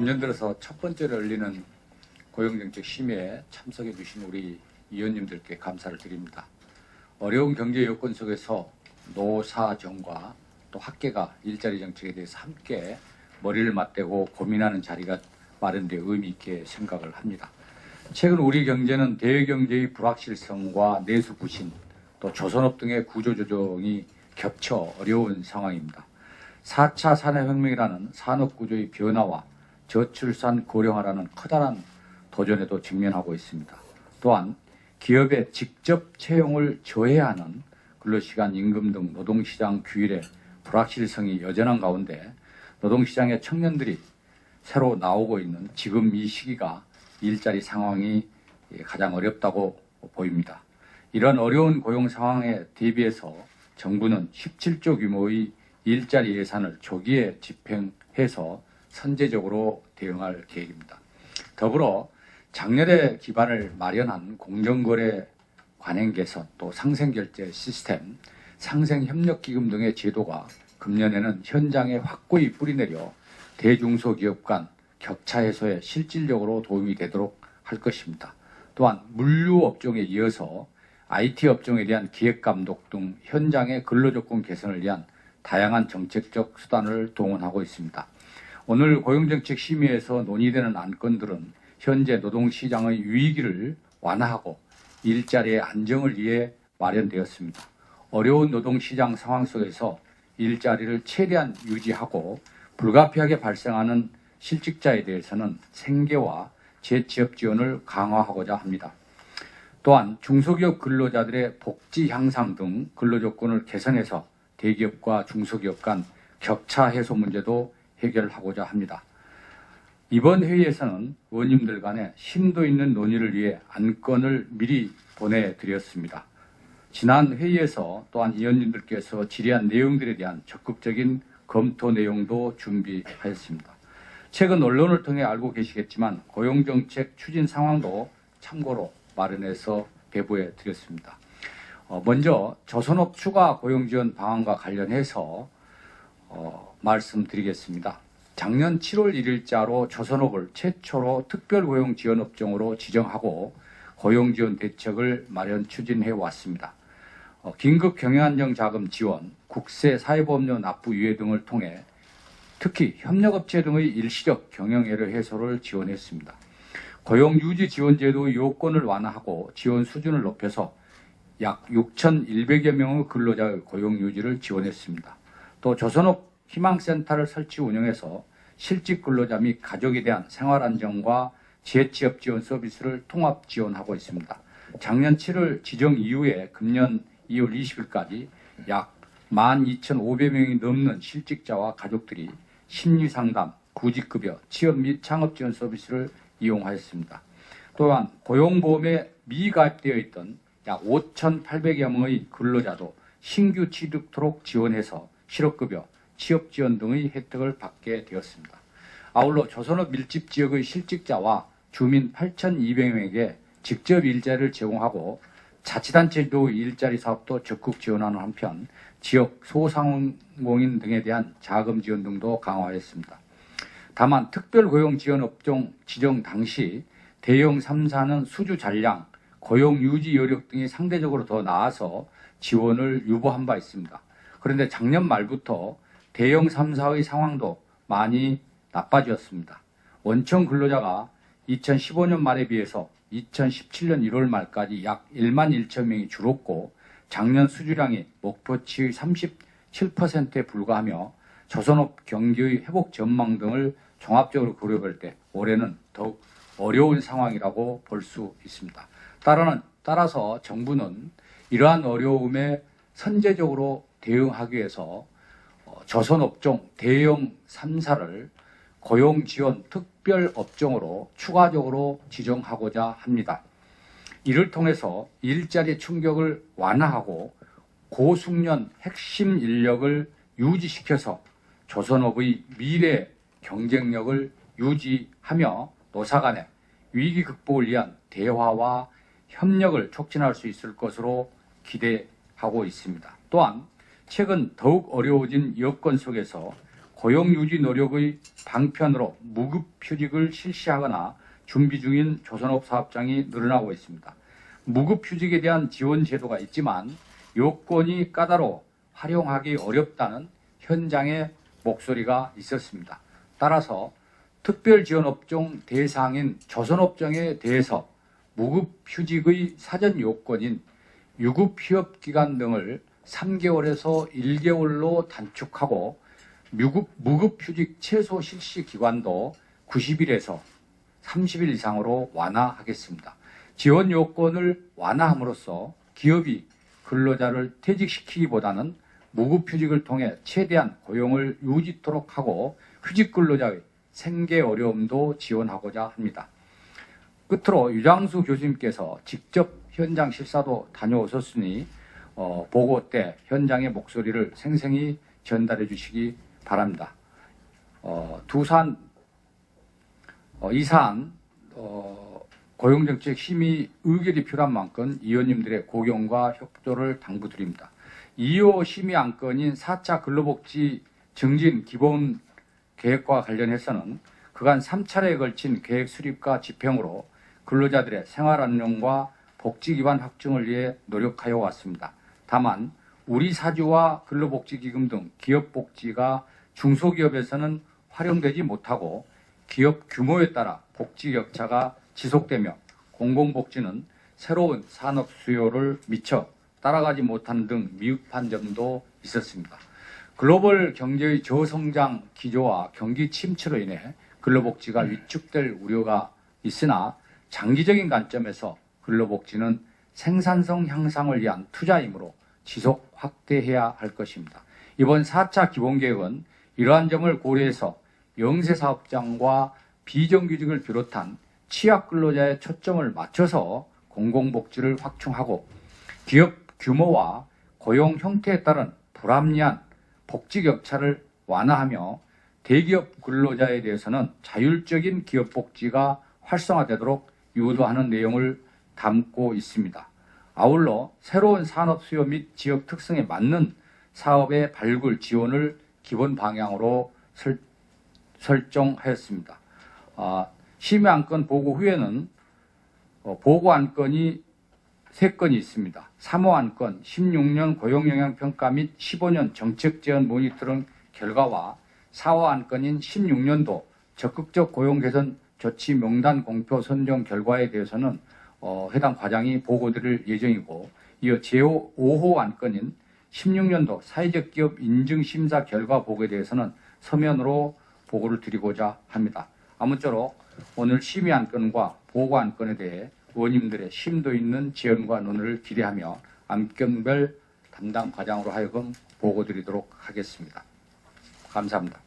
금년 들어서 첫 번째로 열리는 고용정책 심의에 참석해 주신 우리 위원님들께 감사를 드립니다. 어려운 경제 여건 속에서 노사정과 또 학계가 일자리 정책에 대해서 함께 머리를 맞대고 고민하는 자리가 마련되어 의미 있게 생각을 합니다. 최근 우리 경제는 대외경제의 불확실성과 내수 부신, 또 조선업 등의 구조조정이 겹쳐 어려운 상황입니다. 4차 산업혁명이라는 산업구조의 변화와 저출산 고령화라는 커다란 도전에도 직면하고 있습니다. 또한 기업의 직접 채용을 저해하는 근로시간, 임금 등 노동시장 규율의 불확실성이 여전한 가운데 노동시장의 청년들이 새로 나오고 있는 지금 이 시기가 일자리 상황이 가장 어렵다고 보입니다. 이런 어려운 고용 상황에 대비해서 정부는 17조 규모의 일자리 예산을 조기에 집행해서 선제적으로 대응할 계획입니다. 더불어 작년에 기반을 마련한 공정거래 관행 개선, 또 상생결제 시스템, 상생협력기금 등의 제도가 금년에는 현장에 확고히 뿌리내려 대중소기업 간 격차 해소에 실질적으로 도움이 되도록 할 것입니다. 또한 물류업종에 이어서 IT 업종에 대한 기획감독 등 현장의 근로조건 개선을 위한 다양한 정책적 수단을 동원하고 있습니다. 오늘 고용정책 심의에서 논의되는 안건들은 현재 노동시장의 위기를 완화하고 일자리의 안정을 위해 마련되었습니다. 어려운 노동시장 상황 속에서 일자리를 최대한 유지하고 불가피하게 발생하는 실직자에 대해서는 생계와 재취업 지원을 강화하고자 합니다. 또한 중소기업 근로자들의 복지 향상 등 근로조건을 개선해서 대기업과 중소기업 간 격차 해소 문제도 해결하고자 합니다. 이번 회의에서는 의원님들 간에 심도 있는 논의를 위해 안건을 미리 보내드렸습니다. 지난 회의에서 또한 위원님들께서 질의한 내용들에 대한 적극적인 검토 내용도 준비하였습니다. 최근 언론을 통해 알고 계시겠지만 고용정책 추진 상황도 참고로 마련해서 배부해 드렸습니다. 먼저 조선업 추가 고용지원 방안과 관련해서 말씀드리겠습니다. 작년 7월 1일자로 조선업을 최초로 특별고용지원업종으로 지정하고 고용지원 대책을 마련 추진해 왔습니다. 긴급 경영안정자금 지원, 국세 사회보험료 납부 유예 등을 통해 특히 협력업체 등의 일시적 경영애로 해소를 지원했습니다. 고용유지 지원제도의 요건을 완화하고 지원 수준을 높여서 약 6,100여 명의 근로자의 고용유지를 지원했습니다. 또 조선업 희망센터를 설치 운영해서 실직 근로자 및 가족에 대한 생활안정과 재취업 지원 서비스를 통합 지원하고 있습니다. 작년 7월 지정 이후에 금년 2월 20일까지 약 12,500명이 넘는 실직자와 가족들이 심리상담, 구직급여, 취업 및 창업 지원 서비스를 이용하였습니다. 또한 고용보험에 미가입되어 있던 약 5,800여 명의 근로자도 신규 취득토록 지원해서 실업급여, 취업지원 등의 혜택을 받게 되었습니다. 아울러 조선업 밀집 지역의 실직자와 주민 8,200명에게 직접 일자리를 제공하고 자치단체도 일자리 사업도 적극 지원하는 한편 지역 소상공인 등에 대한 자금 지원 등도 강화했습니다. 다만 특별고용지원업종 지정 당시 대형 3사는 수주 잔량, 고용유지 여력 등이 상대적으로 더 나아서 지원을 유보한 바 있습니다. 그런데 작년 말부터 대형 3사의 상황도 많이 나빠졌습니다. 원청 근로자가 2015년 말에 비해서 2017년 1월 말까지 약 1만 1천 명이 줄었고 작년 수주량이 목표치의 37%에 불과하며 조선업 경기의 회복 전망 등을 종합적으로 고려할 때 올해는 더욱 어려운 상황이라고 볼 수 있습니다. 따라서 정부는 이러한 어려움에 선제적으로 대응하기 위해서 조선업종 대형 3사를 고용지원 특별업종으로 추가적으로 지정하고자 합니다. 이를 통해서 일자리 충격을 완화하고 고숙련 핵심 인력을 유지시켜서 조선업의 미래 경쟁력을 유지하며 노사 간의 위기 극복을 위한 대화와 협력을 촉진할 수 있을 것으로 기대하고 있습니다. 또한 최근 더욱 어려워진 여건 속에서 고용유지 노력의 방편으로 무급휴직을 실시하거나 준비 중인 조선업 사업장이 늘어나고 있습니다. 무급휴직에 대한 지원 제도가 있지만 요건이 까다로워 활용하기 어렵다는 현장의 목소리가 있었습니다. 따라서 특별지원업종 대상인 조선업종에 대해서 무급휴직의 사전 요건인 유급휴업기간 등을 3개월에서 1개월로 단축하고 무급휴직 최소 실시 기간도 90일에서 30일 이상으로 완화하겠습니다. 지원 요건을 완화함으로써 기업이 근로자를 퇴직시키기보다는 무급휴직을 통해 최대한 고용을 유지토록 하고 휴직 근로자의 생계 어려움도 지원하고자 합니다. 끝으로 유장수 교수님께서 직접 현장 실사도 다녀오셨으니 보고 때 현장의 목소리를 생생히 전달해 주시기 바랍니다. 이 사안 고용정책 심의 의결이 필요한 만큼 의원님들의 고견과 협조를 당부드립니다. 2호 심의 안건인 4차 근로복지 증진 기본 계획과 관련해서는 그간 3차례에 걸친 계획 수립과 집행으로 근로자들의 생활 안정과 복지 기반 확충을 위해 노력하여 왔습니다. 다만 우리 사주와 근로복지기금 등 기업복지가 중소기업에서는 활용되지 못하고 기업 규모에 따라 복지 격차가 지속되며 공공복지는 새로운 산업 수요를 미처 따라가지 못하는 등 미흡한 점도 있었습니다. 글로벌 경제의 저성장 기조와 경기 침체로 인해 근로복지가 위축될 우려가 있으나 장기적인 관점에서 근로복지는 생산성 향상을 위한 투자이므로 지속 확대해야 할 것입니다. 이번 4차 기본계획은 이러한 점을 고려해서 영세사업장과 비정규직을 비롯한 취약근로자의 초점을 맞춰서 공공복지를 확충하고 기업 규모와 고용 형태에 따른 불합리한 복지 격차를 완화하며 대기업 근로자에 대해서는 자율적인 기업복지가 활성화되도록 유도하는 내용을 담고 있습니다. 아울러 새로운 산업 수요 및 지역 특성에 맞는 사업의 발굴 지원을 기본 방향으로 설정하였습니다. 심의 안건 보고 후에는 보고 안건이 3건이 있습니다. 3호 안건 16년 고용영향평가 및 15년 정책제언 모니터링 결과와 4호 안건인 16년도 적극적 고용개선 조치 명단 공표 선정 결과에 대해서는 해당 과장이 보고드릴 예정이고, 이어 제5호 안건인 16년도 사회적 기업 인증 심사 결과 보고에 대해서는 서면으로 보고를 드리고자 합니다. 아무쪼록 오늘 심의 안건과 보고 안건에 대해 의원님들의 심도 있는 지원과 논의를 기대하며 안건별 담당 과장으로 하여금 보고 드리도록 하겠습니다. 감사합니다.